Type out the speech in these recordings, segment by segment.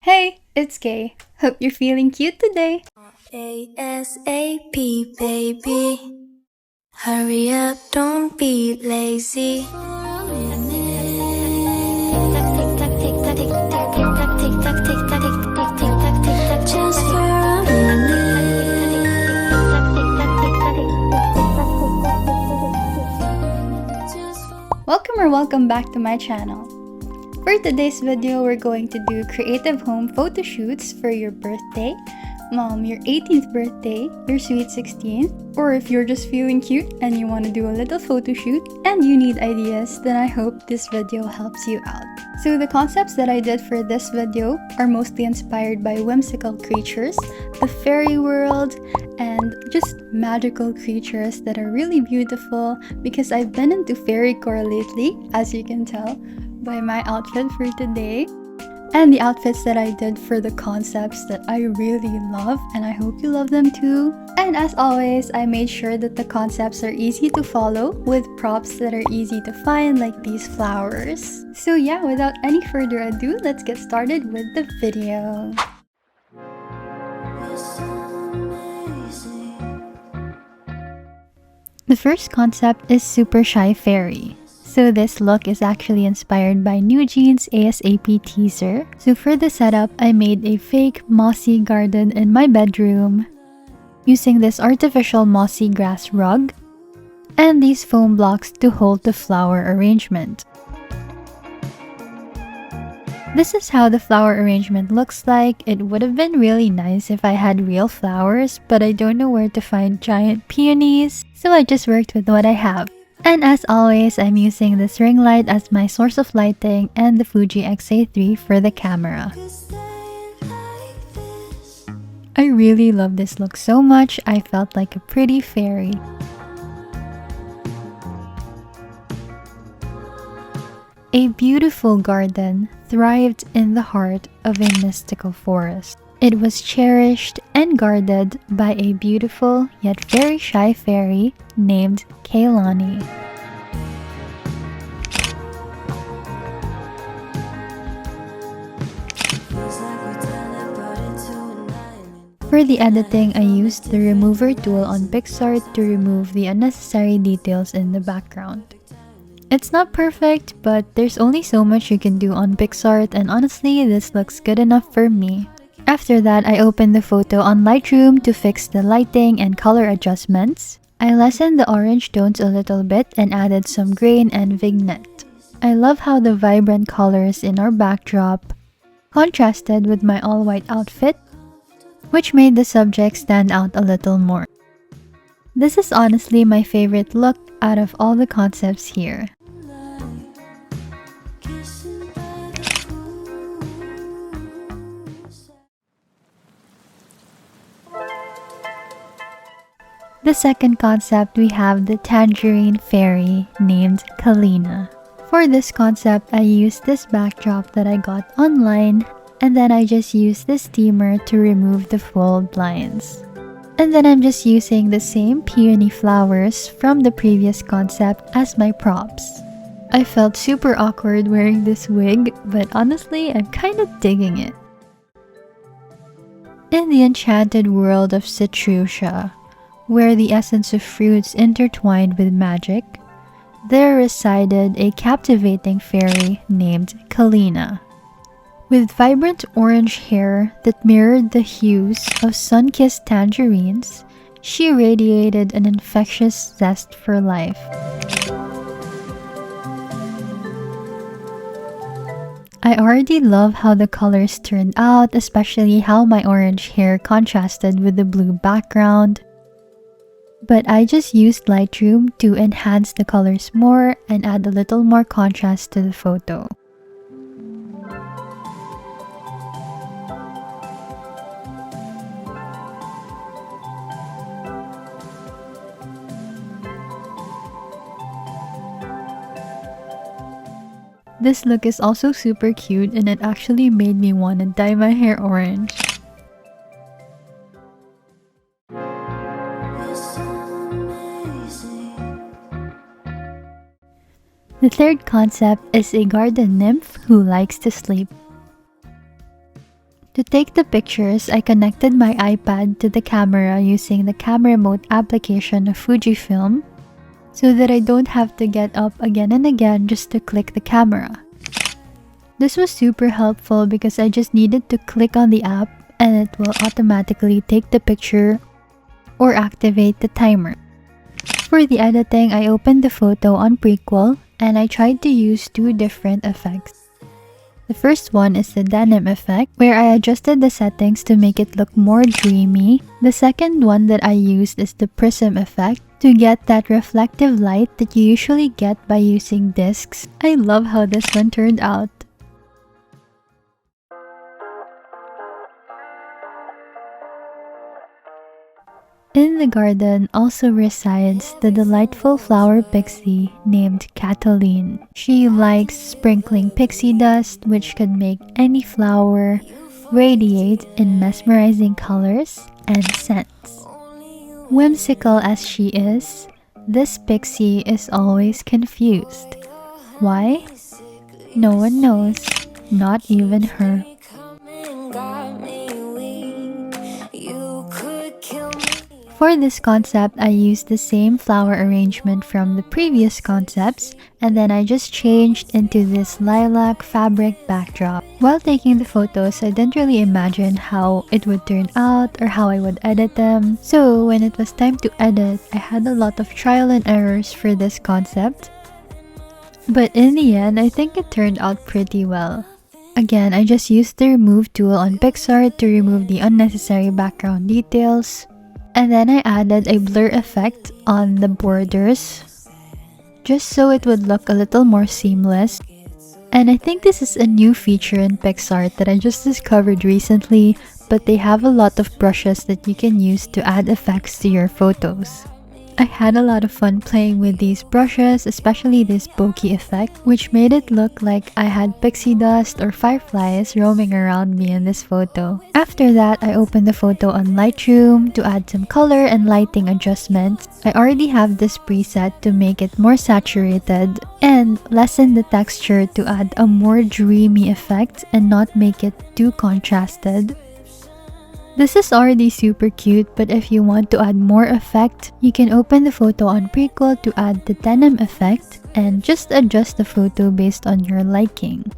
Hey, it's Kay. Hope you're feeling cute today. ASAP, baby. Hurry up, don't be lazy. Just for a Welcome back to my channel. For today's video, we're going to do creative home photo shoots for your birthday, your 18th birthday, your sweet 16th, or if you're just feeling cute and you want to do a little photo shoot and you need ideas, then I hope this video helps you out. So the concepts that I did for this video are mostly inspired by whimsical creatures, the fairy world, and just magical creatures that are really beautiful because I've been into fairy Cora lately, as you can tell by my outfit for today, and the outfits that I did for the concepts that I really love, and I hope you love them too. And as always, I made sure that the concepts are easy to follow with props that are easy to find, like these flowers. So yeah, without any further ado, let's get started with the video. The first concept is Super Shy Fairy. So this look is actually inspired by NewJeans ASAP teaser. So for the setup, I made a fake mossy garden in my bedroom using this artificial mossy grass rug and these foam blocks to hold the flower arrangement. This is how the flower arrangement looks like. It would have been really nice if I had real flowers, but I don't know where to find giant peonies, so I just worked with what I have. And as always, I'm using this ring light as my source of lighting and the FUJI XA3 for the camera. I really love this look so much, I felt like a pretty fairy. A beautiful garden thrived in the heart of a mystical forest. It was cherished and guarded by a beautiful yet very shy fairy named Kaylani. For the editing, I used the remover tool on Pixie to remove the unnecessary details in the background. It's not perfect, but there's only so much you can do on PixArt, and honestly, this looks good enough for me. After that, I opened the photo on Lightroom to fix the lighting and color adjustments. I lessened the orange tones a little bit and added some grain and vignette. I love how the vibrant colors in our backdrop contrasted with my all-white outfit, which made the subject stand out a little more. This is honestly my favorite look out of all the concepts here. The second concept, we have the Tangerine fairy named Kalina. For this concept, I used this backdrop that I got online, and then I just used this steamer to remove the full blinds. And then I'm just using the same peony flowers from the previous concept as my props. I felt super awkward wearing this wig, but honestly, I'm kind of digging it. In the enchanted world of Citrusha, where the essence of fruits intertwined with magic, there resided a captivating fairy named Kalina. With vibrant orange hair that mirrored the hues of sun-kissed tangerines, she radiated an infectious zest for life. I already love how the colors turned out, especially how my orange hair contrasted with the blue background. But I just used Lightroom to enhance the colors more and add a little more contrast to the photo. This look is also super cute, and it actually made me want to dye my hair orange. The third concept is a garden nymph who likes to sleep. To take the pictures, I connected my iPad to the camera using the camera remote application of Fujifilm so that I don't have to get up again and again just to click the camera. This was super helpful because I just needed to click on the app and it will automatically take the picture or activate the timer. For the editing, I opened the photo on Prequel and I tried to use two different effects. The first one is the denim effect, where I adjusted the settings to make it look more dreamy. The second one that I used is the prism effect to get that reflective light that you usually get by using discs. I love how this one turned out. In the garden also resides the delightful flower pixie named Cataline. She likes sprinkling pixie dust, which could make any flower radiate in mesmerizing colors and scents. Whimsical as she is, this pixie is always confused. Why? No one knows, not even her. For this concept, I used the same flower arrangement from the previous concepts, and then I just changed into this lilac fabric backdrop. While taking the photos, I didn't really imagine how it would turn out or how I would edit them. So when it was time to edit, I had a lot of trial and errors for this concept. But in the end, I think it turned out pretty well. Again, I just used the remove tool on Pixar to remove the unnecessary background details. And then I added a blur effect on the borders, just so it would look a little more seamless. And I think this is a new feature in Pixar that I just discovered recently, but they have a lot of brushes that you can use to add effects to your photos. I had a lot of fun playing with these brushes, especially this bokeh effect, which made it look like I had pixie dust or fireflies roaming around me in this photo. After that, I opened the photo on Lightroom to add some color and lighting adjustments. I already have this preset to make it more saturated and lessen the texture to add a more dreamy effect and not make it too contrasted. This is already super cute, but if you want to add more effect, you can open the photo on Prequel to add the denim effect and just adjust the photo based on your liking.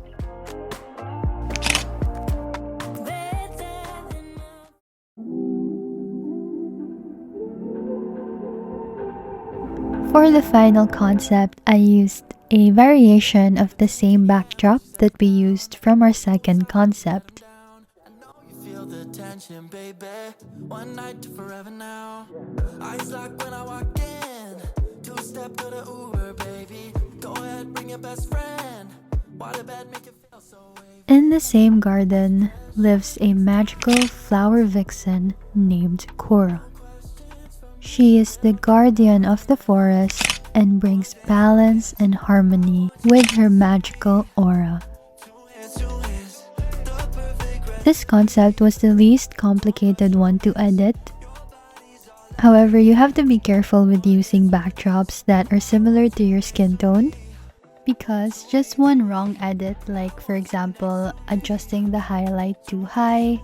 For the final concept, I used a variation of the same backdrop that we used from our second concept. The tension, baby. One night to forever now. Eyes locked when I walk in. Two-step to the Uber, baby. Go ahead, bring your best friend. Water bed, make it feel so wavy. In the same garden lives a magical flower vixen named Cora. She is the guardian of the forest and brings balance and harmony with her magical aura. This concept was the least complicated one to edit. However, you have to be careful with using backdrops that are similar to your skin tone, because just one wrong edit, like for example, adjusting the highlight too high,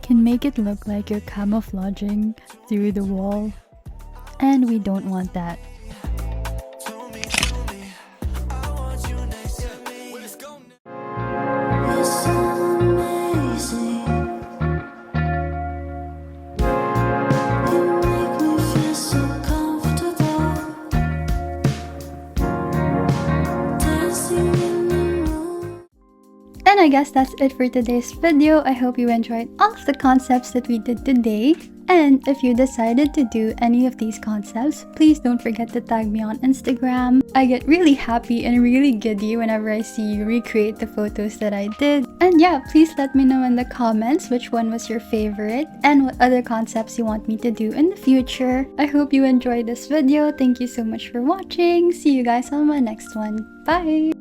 can make it look like you're camouflaging through the wall, and we don't want that. And I guess that's it for today's video. I hope you enjoyed all of the concepts that we did today. And if you decided to do any of these concepts, please don't forget to tag me on Instagram. I get really happy and really giddy whenever I see you recreate the photos that I did. And yeah, please let me know in the comments which one was your favorite and what other concepts you want me to do in the future. I hope you enjoyed this video. Thank you so much for watching. See you guys on my next one. Bye!